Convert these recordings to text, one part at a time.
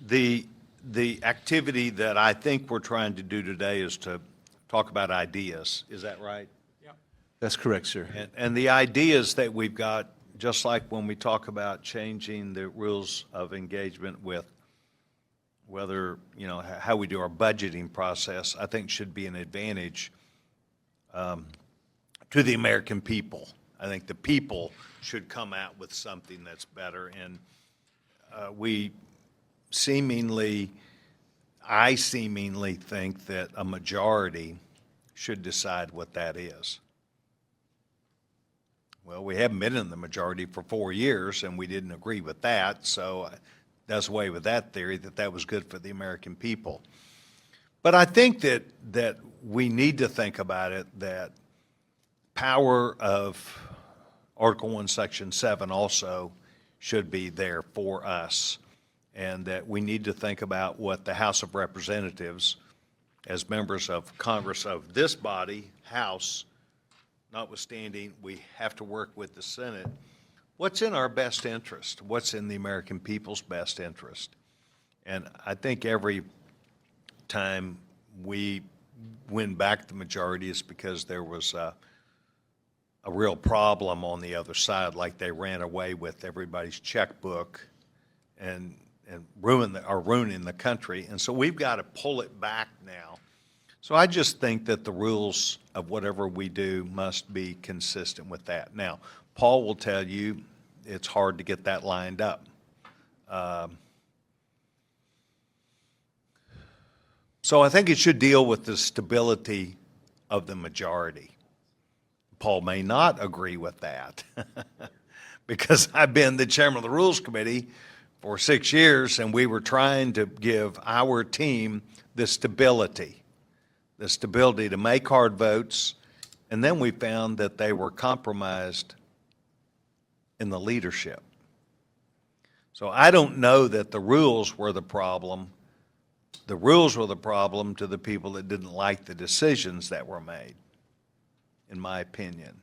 The activity that I think we're trying to do today is to talk about ideas. Is that right? Yep. That's correct, sir. And the ideas that we've got, just like when we talk about changing the rules of engagement with whether, how we do our budgeting process, I think should be an advantage to the American people. I think the people should come out with something that's better. And I seemingly think that a majority should decide what that is. Well, we haven't been in the majority for 4 years, and we didn't agree with that, so it does away with that theory that was good for the American people. But I think that we need to think about it, that power of Article 1, Section 7 also should be there for us, and that we need to think about what the House of Representatives, as members of Congress of this body, House, notwithstanding, we have to work with the Senate. What's in our best interest? What's in the American people's best interest? And I think every time we win back the majority is because there was a real problem on the other side, like they ran away with everybody's checkbook and ruining the country. And so we've got to pull it back now. So I just think that the rules of whatever we do must be consistent with that. Now, Paul will tell you it's hard to get that lined up. So I think it should deal with the stability of the majority. Paul may not agree with that because I've been the chairman of the Rules Committee for 6 years, and we were trying to give our team the stability to make hard votes, and then we found that they were compromised in the leadership. So I don't know that the rules were the problem. The rules were the problem to the people that didn't like the decisions that were made, in my opinion.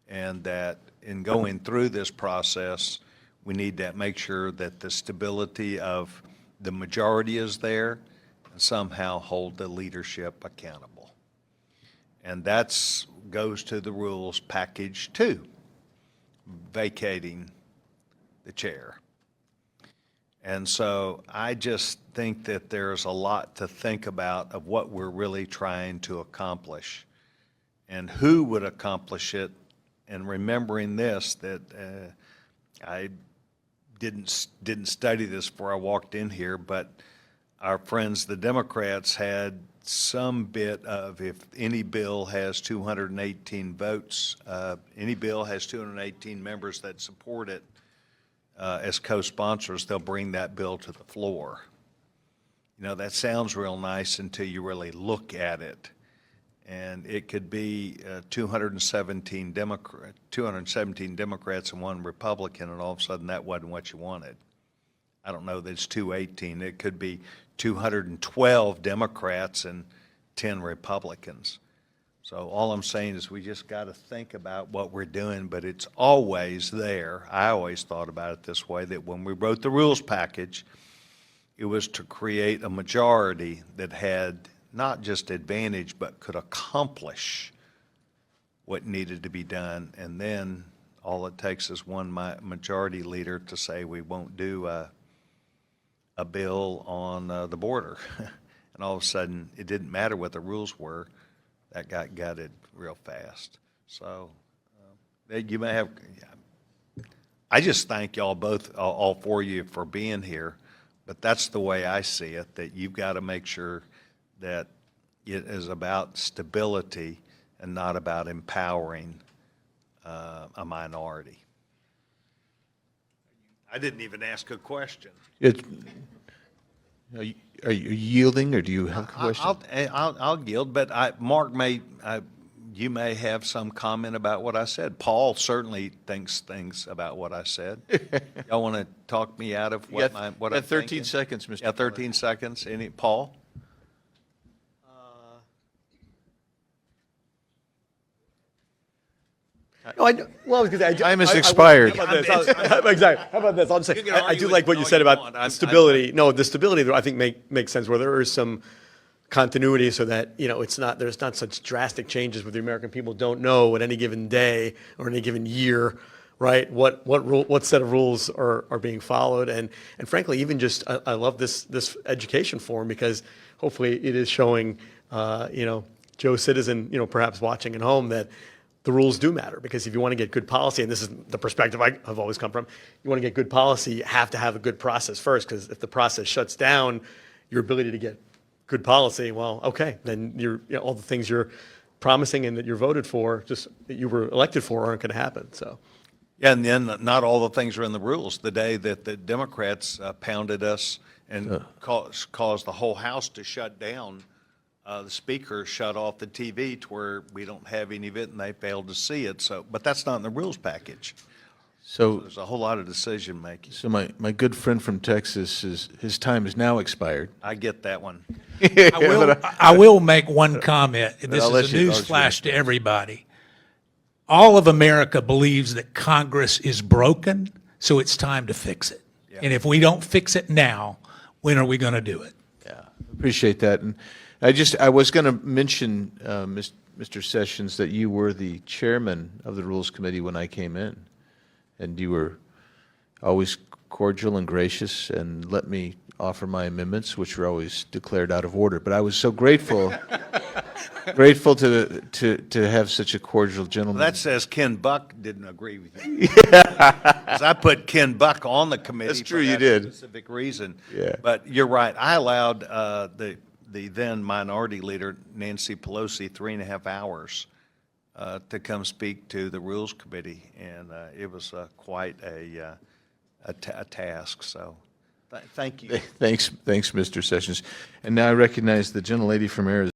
And that in going through this process, we need to make sure that the stability of the majority is there and somehow hold the leadership accountable. And that goes to the rules package 2, vacating the chair. And so I just think that there's a lot to think about of what we're really trying to accomplish and who would accomplish it. And remembering this, that I didn't study this before I walked in here, but our friends, the Democrats, had some bit of, if any bill has 218 votes, any bill has 218 members that support it as co-sponsors, they'll bring that bill to the floor. That sounds real nice until you really look at it. And it could be 217 Democrats and 1 Republican, and all of a sudden that wasn't what you wanted. I don't know that it's 218. It could be 212 Democrats and 10 Republicans. So all I'm saying is we just got to think about what we're doing, but it's always there. I always thought about it this way, that when we wrote the rules package, it was to create a majority that had not just advantage, but could accomplish what needed to be done. And then all it takes is one majority leader to say we won't do a bill on the border. And all of a sudden, it didn't matter what the rules were. That got gutted real fast. So you may have, I just thank y'all both, all 4 of you, for being here. But that's the way I see it, that you've got to make sure that it is about stability and not about empowering a minority. I didn't even ask a question. Are you yielding, or do you have a question? I'll yield, but Mark you may have some comment about what I said. Paul certainly thinks things about what I said. Y'all want to talk me out of what I'm 13 thinking? seconds, Mr. Yeah, 13 seconds. Paul? No, well, I was going to say, Time has expired. How about this? Exactly. How about this? I'll just You say, can I argue do with like what me you all said you about want. the stability. No, the stability, I think, makes sense, where there is some continuity so that, there's not such drastic changes where the American people don't know at any given day or any given year, right, what set of rules are being followed. And frankly, even just, I love this education forum, because hopefully it is showing, Joe citizen, perhaps watching at home, that the rules do matter. Because if you want to get good policy, and this is the perspective I have always come from, you want to get good policy, you have to have a good process first, because if the process shuts down your ability to get good policy, well, okay, then all the things you're promising and that you're voted for, just that you were elected for, aren't going to happen. So, Yeah, and then not all the things are in the rules. The day that the Democrats pounded us and caused the whole House to shut down, the speaker shut off the TV to where we don't have any of it, and they failed to see it. So, but that's not in the rules package. So, There's a whole lot of decision making. so my good friend from Texas, his time is now expired. I get that one. I will make one comment. This I'll let is a you- news I'll let you flash to everybody. All of America believes that Congress is broken, so it's time to fix it. And if we don't fix it now, when are we going to do it? Yeah, appreciate that. And I was going to mention, Mr. Sessions, that you were the chairman of the Rules Committee when I came in, and you were always cordial and gracious and let me offer my amendments, which were always declared out of order. But I was so grateful, grateful to have such a cordial gentleman. That says Ken Buck didn't agree with you. Because I put Ken Buck on the committee. That's true, for you that did. specific reason. Yeah. But you're right. I allowed the then minority leader, Nancy Pelosi, 3.5 hours to come speak to the Rules Committee, and it was quite a task. So, thank you. Thanks, Mr. Sessions. And now I recognize the gentlelady from Arizona.